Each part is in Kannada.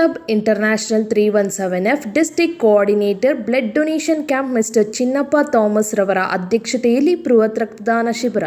Club International 317F District Coordinator Blood Donation Camp Mr. Chinnappa Thomas ರವರ ಅಧ್ಯಕ್ಷತೆಯಲ್ಲಿ ಬೃಹತ್ ರಕ್ತದಾನ ಶಿಬಿರ.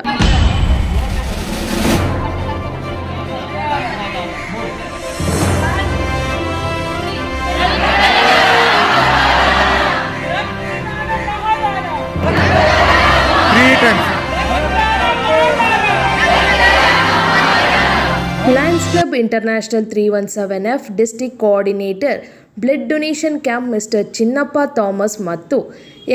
Lions Club International 317F District Coordinator Blood Donation Camp Mr. Chinnappa Thomas ಮತ್ತು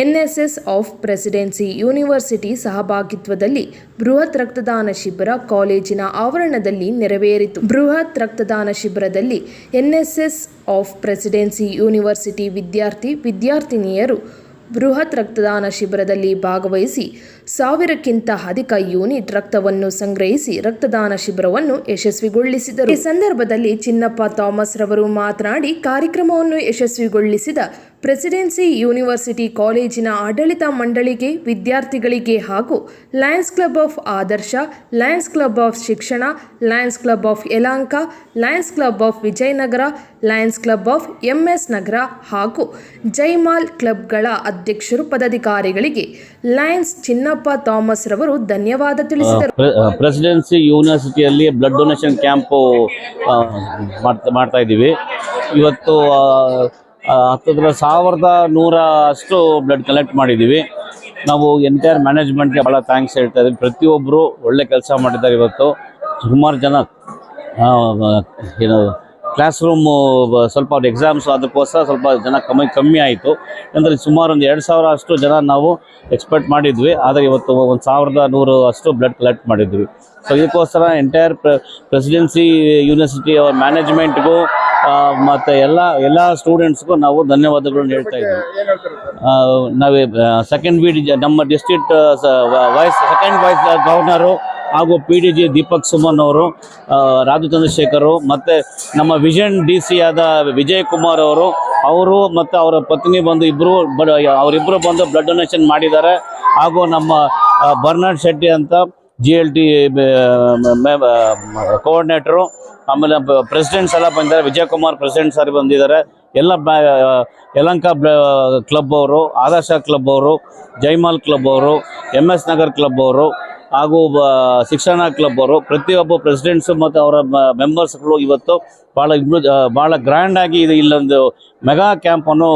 NSS ಆಫ್ ಪ್ರೆಸಿಡೆನ್ಸಿ ಯೂನಿವರ್ಸಿಟಿ ಸಹಭಾಗಿತ್ವದಲ್ಲಿ ಬೃಹತ್ ರಕ್ತದಾನ ಶಿಬಿರ ಕಾಲೇಜಿನ ಆವರಣದಲ್ಲಿ ನೆರವೇರಿತು. ಬೃಹತ್ ರಕ್ತದಾನ ಶಿಬಿರದಲ್ಲಿ NSS ಆಫ್ ಪ್ರೆಸಿಡೆನ್ಸಿ ಯೂನಿವರ್ಸಿಟಿ ವಿದ್ಯಾರ್ಥಿನಿಯರು ಬೃಹತ್ ರಕ್ತದಾನ ಶಿಬಿರದಲ್ಲಿ ಭಾಗವಹಿಸಿ 1000ಕ್ಕಿಂತ ಅಧಿಕ ಯೂನಿಟ್ ರಕ್ತವನ್ನು ಸಂಗ್ರಹಿಸಿ ರಕ್ತದಾನ ಶಿಬಿರವನ್ನು ಯಶಸ್ವಿಗೊಳಿಸಿದರು. ಈ ಸಂದರ್ಭದಲ್ಲಿ ಚಿನ್ನಪ್ಪ ಥಾಮಸ್ ರವರು ಮಾತನಾಡಿ, ಕಾರ್ಯಕ್ರಮವನ್ನು ಯಶಸ್ವಿಗೊಳಿಸಿದ ಪ್ರೆಸಿಡೆನ್ಸಿ ಯೂನಿವರ್ಸಿಟಿ ಕಾಲೇಜಿನ ಆಡಳಿತ ಮಂಡಳಿಗೆ, ವಿದ್ಯಾರ್ಥಿಗಳಿಗೆ ಹಾಗೂ Lions club of Adarsh, Lions club of Shikshana, Lions club of Yelahanka, Lions club of Vijayanagar, Lions club of MS Nagar ಹಾಗೂ ಜೈಮಾಲ್ ಕ್ಲಬ್ಗಳ ಅಧ್ಯಕ್ಷರು ಪದಾಧಿಕಾರಿಗಳಿಗೆ ಲಯನ್ಸ್ ಚಿನ್ನಪ್ಪ ಥಾಮಸ್ ರವರು ಧನ್ಯವಾದ ತಿಳಿಸಿದರು. ಪ್ರೆಸಿಡೆನ್ಸಿ ಯೂನಿವರ್ಸಿಟಿಯಲ್ಲಿ ಬ್ಲಡ್ ಡೊನೇಷನ್ ಕ್ಯಾಂಪು ಮಾಡ್ತಾ ಇದ್ದೀವಿ. ಇವತ್ತು 1100 ಅಷ್ಟು ಬ್ಲಡ್ ಕಲೆಕ್ಟ್ ಮಾಡಿದ್ದೀವಿ. ನಾವು ಎಂಟೈರ್ ಮ್ಯಾನೇಜ್ಮೆಂಟ್ಗೆ ಭಾಳ ಥ್ಯಾಂಕ್ಸ್ ಹೇಳ್ತಾ ಇದ್ದೀವಿ. ಪ್ರತಿಯೊಬ್ಬರು ಒಳ್ಳೆ ಕೆಲಸ ಮಾಡಿದ್ದಾರೆ. ಇವತ್ತು ಸುಮಾರು ಜನ ಕ್ಲಾಸ್ ರೂಮು ಸ್ವಲ್ಪ ಎಕ್ಸಾಮ್ಸ್ ಅದಕ್ಕೋಸ್ಕರ ಸ್ವಲ್ಪ ಜನ ಕಮ್ಮಿ ಆಯಿತು. ಅಂದರೆ ಸುಮಾರು ಒಂದು 2000 ಅಷ್ಟು ಜನ ನಾವು ಎಕ್ಸ್ಪೆಕ್ಟ್ ಮಾಡಿದ್ವಿ. ಆದರೆ ಇವತ್ತು 1100 ಅಷ್ಟು ಬ್ಲಡ್ ಕಲೆಕ್ಟ್ ಮಾಡಿದ್ವಿ. ಸೊ ಇದಕ್ಕೋಸ್ಕರ ಎಂಟೈರ್ ಪ್ರೆಸಿಡೆನ್ಸಿ ಯೂನಿವರ್ಸಿಟಿ ಅವ್ರ ಮ್ಯಾನೇಜ್ಮೆಂಟ್ಗೂ ಮತ್ತು ಎಲ್ಲ ಸ್ಟೂಡೆಂಟ್ಸ್ಗೂ ನಾವು ಧನ್ಯವಾದಗಳನ್ನು ಹೇಳ್ತಾ ಇದ್ದೀವಿ. ನಾವೇ ನಮ್ಮ ಡಿಸ್ಟ್ರಿಕ್ಟ್ ಸೆಕೆಂಡ್ ವೈಸ್ ಗವರ್ನರು ಹಾಗೂ PDG ದೀಪಕ್ ಸುಮನ್ ಅವರು, ರಾಜು ಚಂದ್ರಶೇಖರ್ ಮತ್ತು ನಮ್ಮ ವಿಷನ್ DC ಆದ ವಿಜಯ್ ಕುಮಾರ್ ಅವರು ಮತ್ತು ಅವರ ಪತ್ನಿ ಬಂದು ಅವರಿಬ್ಬರು ಬಂದು ಬ್ಲಡ್ ಡೊನೇಷನ್ ಮಾಡಿದ್ದಾರೆ. ಹಾಗೂ ನಮ್ಮ ಬರ್ನಾಡ್ ಶೆಟ್ಟಿ ಅಂತ GLT ಕೋಆರ್ಡಿನೇಟರು, ಆಮೇಲೆ ಪ್ರೆಸಿಡೆಂಟ್ಸ್ ಎಲ್ಲ ಬಂದಿದ್ದಾರೆ. ವಿಜಯ್ ಕುಮಾರ್ ಪ್ರೆಸಿಡೆಂಟ್ ಸರ್ ಬಂದಿದ್ದಾರೆ. ಎಲ್ಲ ಯಲಹಂಕ ಕ್ಲಬ್ ಅವರು, ಆದರ್ಶ ಕ್ಲಬ್ ಅವರು, ಜೈಮಾಲ್ ಕ್ಲಬ್ ಅವರು, MS ನಗರ್ ಕ್ಲಬ್ ಅವರು ಹಾಗೂ ಶಿಕ್ಷಣ ಕ್ಲಬ್ ಅವರು, ಪ್ರತಿಯೊಬ್ಬ ಪ್ರೆಸಿಡೆಂಟ್ಸು ಮತ್ತು ಅವರ ಮೆಂಬರ್ಸ್ಗಳು ಇವತ್ತು ಭಾಳ ಗ್ರ್ಯಾಂಡಾಗಿ ಇಲ್ಲೊಂದು ಮೆಗಾ ಕ್ಯಾಂಪನ್ನು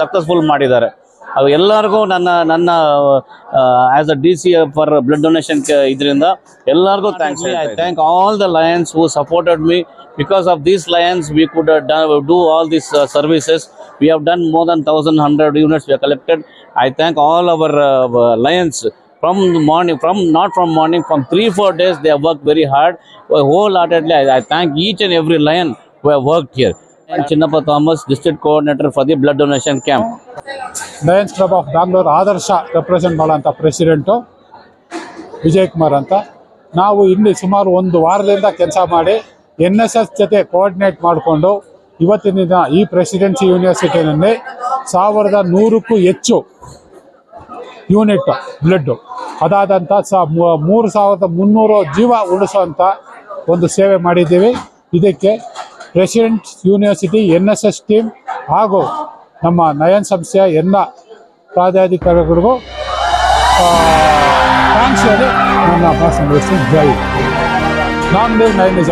ಸಕ್ಸಸ್ಫುಲ್ ಮಾಡಿದ್ದಾರೆ. ಅದು ಎಲ್ಲರಿಗೂ ನನ್ನ as a DC for blood donation ಇದರಿಂದ ಎಲ್ಲರಿಗೂ thanks. I thank all the Lions who supported me. Because of these lions, we could do all these services. We have done more than 1100 units we have collected. I thank all our lions from 3-4 days. They have worked very hard. Wholeheartedly, I thank each and every lion who have worked here. And Chinnappa Thomas, District Coordinator for the Blood Donation Camp. Lions club of Bangalore Adarsh represent ಮಾಡೋಂಥ ಪ್ರೆಸಿಡೆಂಟು ವಿಜಯ್ ಕುಮಾರ್ ಅಂತ. ನಾವು ಇಲ್ಲಿ ಸುಮಾರು 1 ವಾರದಿಂದ ಕೆಲಸ ಮಾಡಿ NSS ಜೊತೆ ಕೋಆರ್ಡಿನೇಟ್ ಮಾಡಿಕೊಂಡು ಇವತ್ತಿನ ದಿನ ಈ ಪ್ರೆಸಿಡೆನ್ಸಿ ಯೂನಿವರ್ಸಿಟಿನಲ್ಲಿ 1100ಕ್ಕೂ ಹೆಚ್ಚು ಯೂನಿಟ್ ಬ್ಲಡ್ಡು, ಅದಾದಂಥ 3300 ಜೀವ ಉಳಿಸೋಂಥ ಒಂದು ಸೇವೆ ಮಾಡಿದ್ದೀವಿ. ಇದಕ್ಕೆ ಪ್ರೆಸಿಡೆಂಟ್ ಯೂನಿವರ್ಸಿಟಿ, NSS ಟೀಮ್ ಹಾಗೂ ನಮ್ಮ ನಯನ್ ಸಂಸ್ಥೆಯ ಎಲ್ಲ ಪ್ರಾಧಿಕಾರಿಗಳಿಗೂ ಥ್ಯಾಂಕ್ಸ್ ಹೇಳಿ ನನ್ನ ಭಾಷಣ ಮುಗಿಸ್ತೀನಿ. ಜೈ ನಾಮದೇವ್ ನಯನಿಜ.